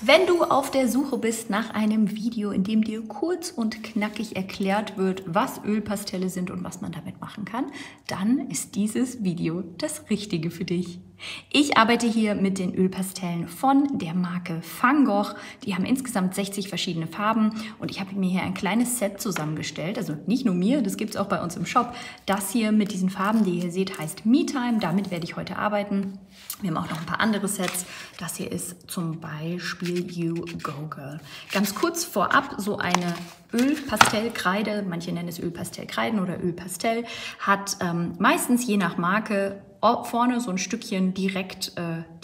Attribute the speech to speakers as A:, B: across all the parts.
A: Wenn du auf der Suche bist nach einem Video, in dem dir kurz und knackig erklärt wird, was Ölpastelle sind und was man damit machen kann, dann ist dieses Video das Richtige für dich. Ich arbeite hier mit den Ölpastellen von der Marke Van Gogh. Die haben insgesamt 60 verschiedene Farben und ich habe mir hier ein kleines Set zusammengestellt. Also nicht nur mir, das gibt es auch bei uns im Shop. Das hier mit diesen Farben, die ihr seht, heißt Me Time. Damit werde ich heute arbeiten. Wir haben auch noch ein paar andere Sets. Das hier ist zum Beispiel You Go Girl. Ganz kurz vorab, so eine Ölpastellkreide, manche nennen es Ölpastellkreiden oder Ölpastell, hat meistens je nach Marke vorne so ein Stückchen direkt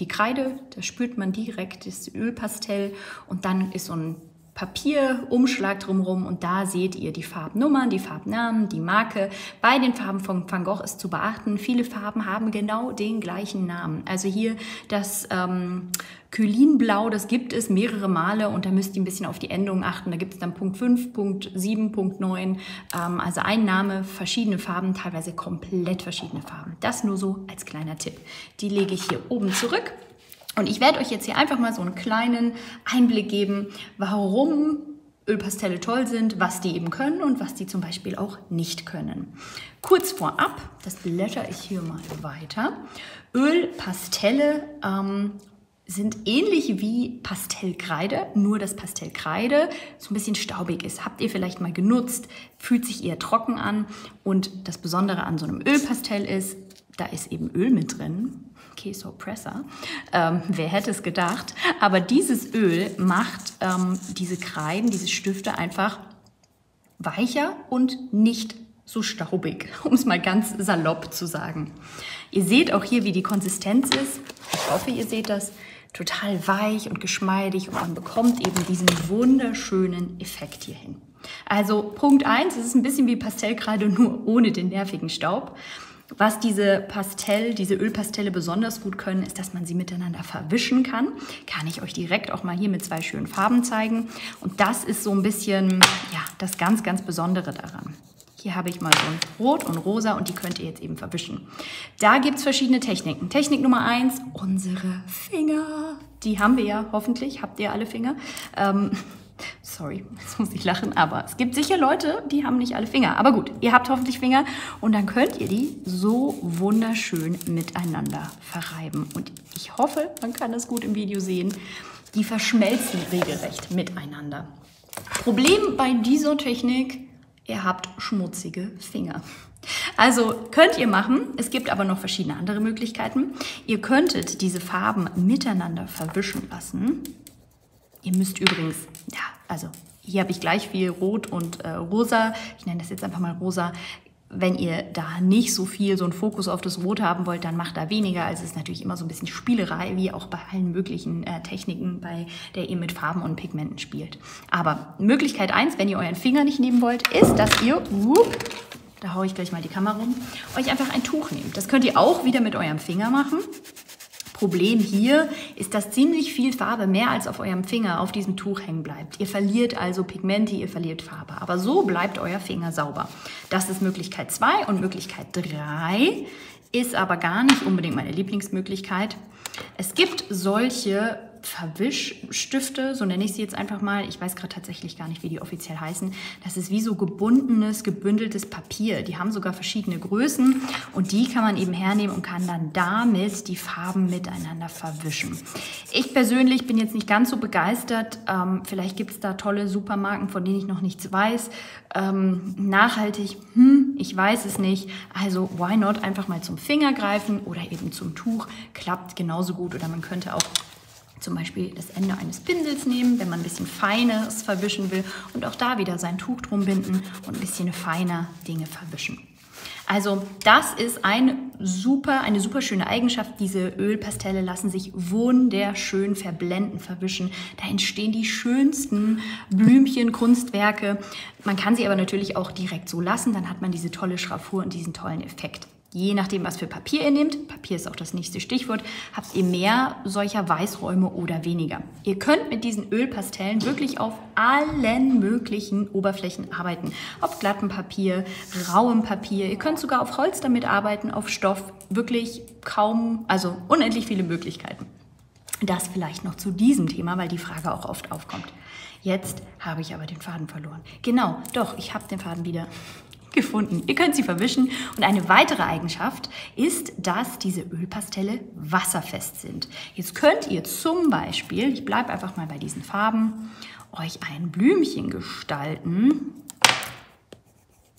A: die Kreide, da spürt man direkt das Ölpastell und dann ist so ein Papierumschlag drumherum und da seht ihr die Farbnummern, die Farbnamen, die Marke. Bei den Farben von Van Gogh ist zu beachten, viele Farben haben genau den gleichen Namen. Also hier das Kylinblau, das gibt es mehrere Male und da müsst ihr ein bisschen auf die Endungen achten. Da gibt es dann Punkt 5, Punkt 7, Punkt 9, also ein Name, verschiedene Farben, teilweise komplett verschiedene Farben. Das nur so als kleiner Tipp. Die lege ich hier oben zurück. Und ich werde euch jetzt hier einfach mal so einen kleinen Einblick geben, warum Ölpastelle toll sind, was die eben können und was die zum Beispiel auch nicht können. Kurz vorab, das blätter ich hier mal weiter. Ölpastelle sind ähnlich wie Pastellkreide, nur dass Pastellkreide so ein bisschen staubig ist. Habt ihr vielleicht mal genutzt, fühlt sich eher trocken an und das Besondere an so einem Ölpastell ist, da ist eben Öl mit drin. Quesopressor. Wer hätte es gedacht? Aber dieses Öl macht diese Kreiden, diese Stifte einfach weicher und nicht so staubig, um es mal ganz salopp zu sagen. Ihr seht auch hier, wie die Konsistenz ist. Ich hoffe, ihr seht das. Total weich und geschmeidig und man bekommt eben diesen wunderschönen Effekt hier hin. Also Punkt 1, es ist ein bisschen wie Pastellkreide, nur ohne den nervigen Staub. Was diese Ölpastelle besonders gut können, ist, dass man sie miteinander verwischen kann. Kann ich euch direkt auch mal hier mit zwei schönen Farben zeigen. Und das ist so ein bisschen ja, das ganz, ganz Besondere daran. Hier habe ich mal so ein Rot und Rosa und die könnt ihr jetzt eben verwischen. Da gibt es verschiedene Techniken. Technik Nummer 1, unsere Finger. Die haben wir ja hoffentlich. Habt ihr alle Finger? Sorry, jetzt muss ich lachen, aber es gibt sicher Leute, die haben nicht alle Finger. Aber gut, ihr habt hoffentlich Finger und dann könnt ihr die so wunderschön miteinander verreiben. Und ich hoffe, man kann das gut im Video sehen, die verschmelzen regelrecht miteinander. Problem bei dieser Technik, ihr habt schmutzige Finger. Also könnt ihr machen, es gibt aber noch verschiedene andere Möglichkeiten. Ihr könntet diese Farben miteinander verwischen lassen. Ihr müsst übrigens, ja, also hier habe ich gleich viel Rot und Rosa. Ich nenne das jetzt einfach mal Rosa. Wenn ihr da nicht so viel, so einen Fokus auf das Rot haben wollt, dann macht da weniger. Also es ist natürlich immer so ein bisschen Spielerei, wie auch bei allen möglichen Techniken, bei der ihr mit Farben und Pigmenten spielt. Aber Möglichkeit 1, wenn ihr euren Finger nicht nehmen wollt, ist, dass ihr, da haue ich gleich mal die Kamera rum, euch einfach ein Tuch nehmt. Das könnt ihr auch wieder mit eurem Finger machen. Problem hier ist, dass ziemlich viel Farbe, mehr als auf eurem Finger, auf diesem Tuch hängen bleibt. Ihr verliert also Pigmente, ihr verliert Farbe. Aber so bleibt euer Finger sauber. Das ist Möglichkeit 2 und Möglichkeit 3 ist aber gar nicht unbedingt meine Lieblingsmöglichkeit. Es gibt solche Verwischstifte, so nenne ich sie jetzt einfach mal. Ich weiß gerade tatsächlich gar nicht, wie die offiziell heißen. Das ist wie so gebundenes, gebündeltes Papier. Die haben sogar verschiedene Größen und die kann man eben hernehmen und kann dann damit die Farben miteinander verwischen. Ich persönlich bin jetzt nicht ganz so begeistert. Vielleicht gibt es da tolle Supermarken, von denen ich noch nichts weiß. Nachhaltig, ich weiß es nicht. Also why not einfach mal zum Finger greifen oder eben zum Tuch. Klappt genauso gut oder man könnte auch zum Beispiel das Ende eines Pinsels nehmen, wenn man ein bisschen Feines verwischen will und auch da wieder sein Tuch drum binden und ein bisschen feiner Dinge verwischen. Also das ist eine super schöne Eigenschaft. Diese Ölpastelle lassen sich wunderschön verblenden, verwischen. Da entstehen die schönsten Blümchen, Kunstwerke. Man kann sie aber natürlich auch direkt so lassen, dann hat man diese tolle Schraffur und diesen tollen Effekt. Je nachdem, was für Papier ihr nehmt, Papier ist auch das nächste Stichwort, habt ihr mehr solcher Weißräume oder weniger. Ihr könnt mit diesen Ölpastellen wirklich auf allen möglichen Oberflächen arbeiten. Auf glattem Papier, rauem Papier, ihr könnt sogar auf Holz damit arbeiten, auf Stoff, wirklich kaum, also unendlich viele Möglichkeiten. Das vielleicht noch zu diesem Thema, weil die Frage auch oft aufkommt. Jetzt habe ich aber den Faden verloren. Genau, doch, ich habe den Faden wieder gefunden. Ihr könnt sie verwischen. Und eine weitere Eigenschaft ist, dass diese Ölpastelle wasserfest sind. Jetzt könnt ihr zum Beispiel, ich bleibe einfach mal bei diesen Farben, euch ein Blümchen gestalten.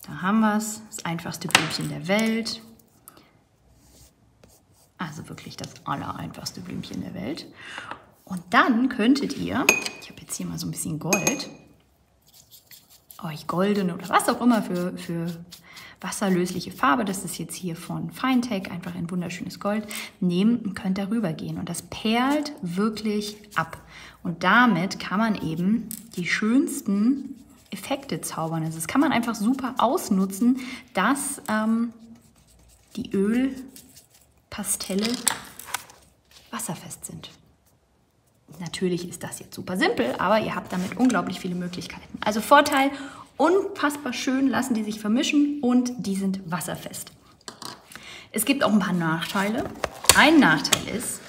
A: Da haben wir es, das einfachste Blümchen der Welt. Also wirklich das allereinfachste Blümchen der Welt. Und dann könntet ihr, ich habe jetzt hier mal so ein bisschen Gold, euch goldene oder was auch immer für wasserlösliche Farbe, das ist jetzt hier von Finetech, einfach ein wunderschönes Gold, nehmen und könnt darüber gehen. Und das perlt wirklich ab. Und damit kann man eben die schönsten Effekte zaubern. Also das kann man einfach super ausnutzen, dass die Ölpastelle wasserfest sind. Natürlich ist das jetzt super simpel, aber ihr habt damit unglaublich viele Möglichkeiten. Also Vorteil, unfassbar schön lassen die sich vermischen und die sind wasserfest. Es gibt auch ein paar Nachteile. Ein Nachteil ist,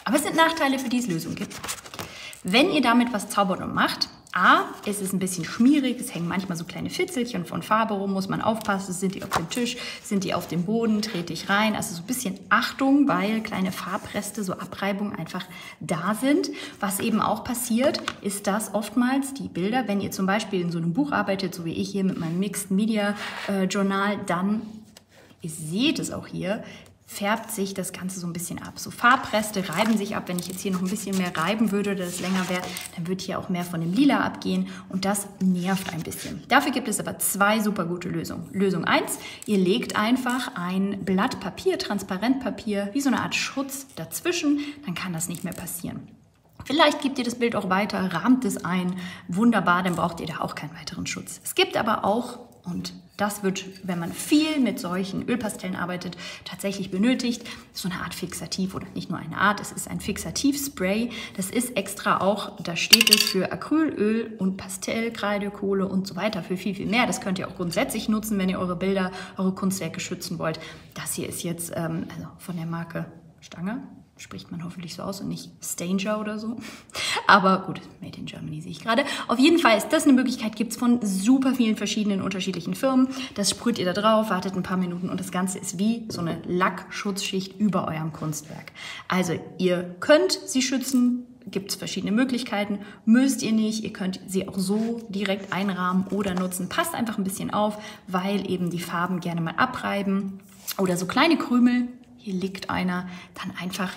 A: aber es sind Nachteile, für die es Lösungen gibt. Wenn ihr damit was zaubert und macht, es ist ein bisschen schmierig, es hängen manchmal so kleine Fitzelchen von Farbe rum, muss man aufpassen, sind die auf dem Tisch, sind die auf dem Boden, trete ich rein. Also so ein bisschen Achtung, weil kleine Farbreste, so Abreibungen einfach da sind. Was eben auch passiert, ist, dass oftmals die Bilder, wenn ihr zum Beispiel in so einem Buch arbeitet, so wie ich hier mit meinem Mixed Media Journal, dann, ihr seht es auch hier, färbt sich das Ganze so ein bisschen ab. So Farbreste reiben sich ab. Wenn ich jetzt hier noch ein bisschen mehr reiben würde oder das länger wäre, dann würde hier auch mehr von dem Lila abgehen und das nervt ein bisschen. Dafür gibt es aber zwei super gute Lösungen. Lösung 1, ihr legt einfach ein Blatt Papier, Transparentpapier, wie so eine Art Schutz dazwischen, dann kann das nicht mehr passieren. Vielleicht gebt ihr das Bild auch weiter, rahmt es ein, wunderbar, dann braucht ihr da auch keinen weiteren Schutz. Es gibt aber auch, und das wird, wenn man viel mit solchen Ölpastellen arbeitet, tatsächlich benötigt, so eine Art Fixativ oder nicht nur eine Art, es ist ein Fixativspray. Das ist extra auch, da steht es für Acrylöl und Pastellkreide, Kohle und so weiter, für viel, viel mehr. Das könnt ihr auch grundsätzlich nutzen, wenn ihr eure Bilder, eure Kunstwerke schützen wollt. Das hier ist jetzt also von der Marke Stange. Spricht man hoffentlich so aus und nicht Stanger oder so. Aber gut, Made in Germany sehe ich gerade. Auf jeden Fall ist das eine Möglichkeit, gibt es von super vielen verschiedenen unterschiedlichen Firmen. Das sprüht ihr da drauf, wartet ein paar Minuten und das Ganze ist wie so eine Lackschutzschicht über eurem Kunstwerk. Also ihr könnt sie schützen, gibt es verschiedene Möglichkeiten, müsst ihr nicht. Ihr könnt sie auch so direkt einrahmen oder nutzen. Passt einfach ein bisschen auf, weil eben die Farben gerne mal abreiben oder so kleine Krümel. Hier liegt einer, dann einfach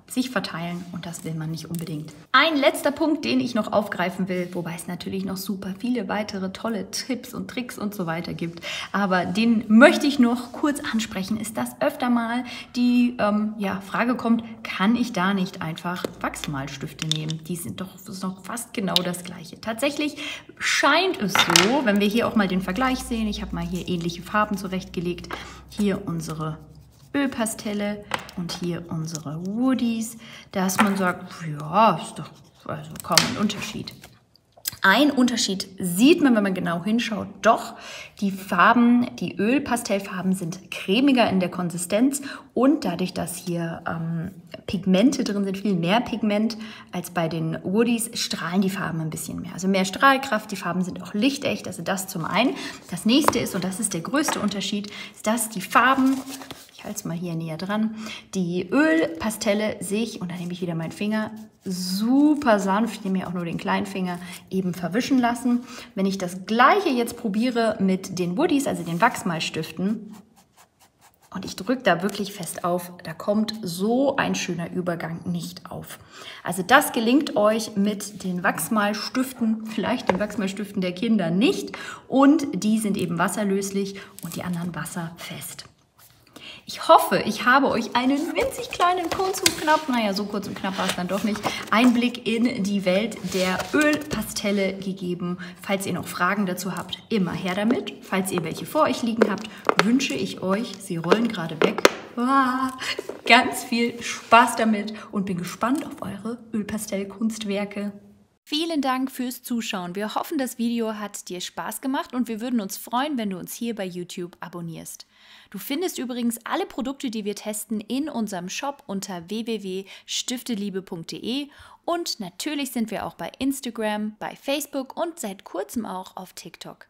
A: sich verteilen und das will man nicht unbedingt. Ein letzter Punkt, den ich noch aufgreifen will, wobei es natürlich noch super viele weitere tolle Tipps und Tricks und so weiter gibt, aber den möchte ich noch kurz ansprechen, ist, dass öfter mal die Frage kommt, kann ich da nicht einfach Wachsmalstifte nehmen? Die sind doch noch fast genau das Gleiche. Tatsächlich scheint es so, wenn wir hier auch mal den Vergleich sehen, ich habe mal hier ähnliche Farben zurechtgelegt, hier unsere Ölpastelle und hier unsere Woodies, dass man sagt, ja, ist doch also kaum ein Unterschied. Ein Unterschied sieht man, wenn man genau hinschaut, doch. Die Farben, die Ölpastellfarben sind cremiger in der Konsistenz und dadurch, dass hier Pigmente drin sind, viel mehr Pigment als bei den Woodies, strahlen die Farben ein bisschen mehr. Also mehr Strahlkraft, die Farben sind auch lichtecht, also das zum einen. Das nächste ist, und das ist der größte Unterschied, ist, dass die Farben, ich halte es mal hier näher dran, die Ölpastelle sich, und da nehme ich wieder meinen Finger, super sanft, ich nehme hier auch nur den kleinen Finger, eben verwischen lassen. Wenn ich das gleiche jetzt probiere mit den Woodies, also den Wachsmalstiften, und ich drücke da wirklich fest auf, da kommt so ein schöner Übergang nicht auf. Also das gelingt euch mit den Wachsmalstiften, vielleicht den Wachsmalstiften der Kinder nicht, und die sind eben wasserlöslich und die anderen wasserfest. Ich hoffe, ich habe euch einen winzig kleinen, kurz und knapp, naja, so kurz und knapp war es dann doch nicht, Einblick in die Welt der Ölpastelle gegeben. Falls ihr noch Fragen dazu habt, immer her damit. Falls ihr welche vor euch liegen habt, wünsche ich euch, sie rollen gerade weg, ganz viel Spaß damit und bin gespannt auf eure Ölpastellkunstwerke.
B: Vielen Dank fürs Zuschauen. Wir hoffen, das Video hat dir Spaß gemacht und wir würden uns freuen, wenn du uns hier bei YouTube abonnierst. Du findest übrigens alle Produkte, die wir testen, in unserem Shop unter www.stifteliebe.de und natürlich sind wir auch bei Instagram, bei Facebook und seit kurzem auch auf TikTok.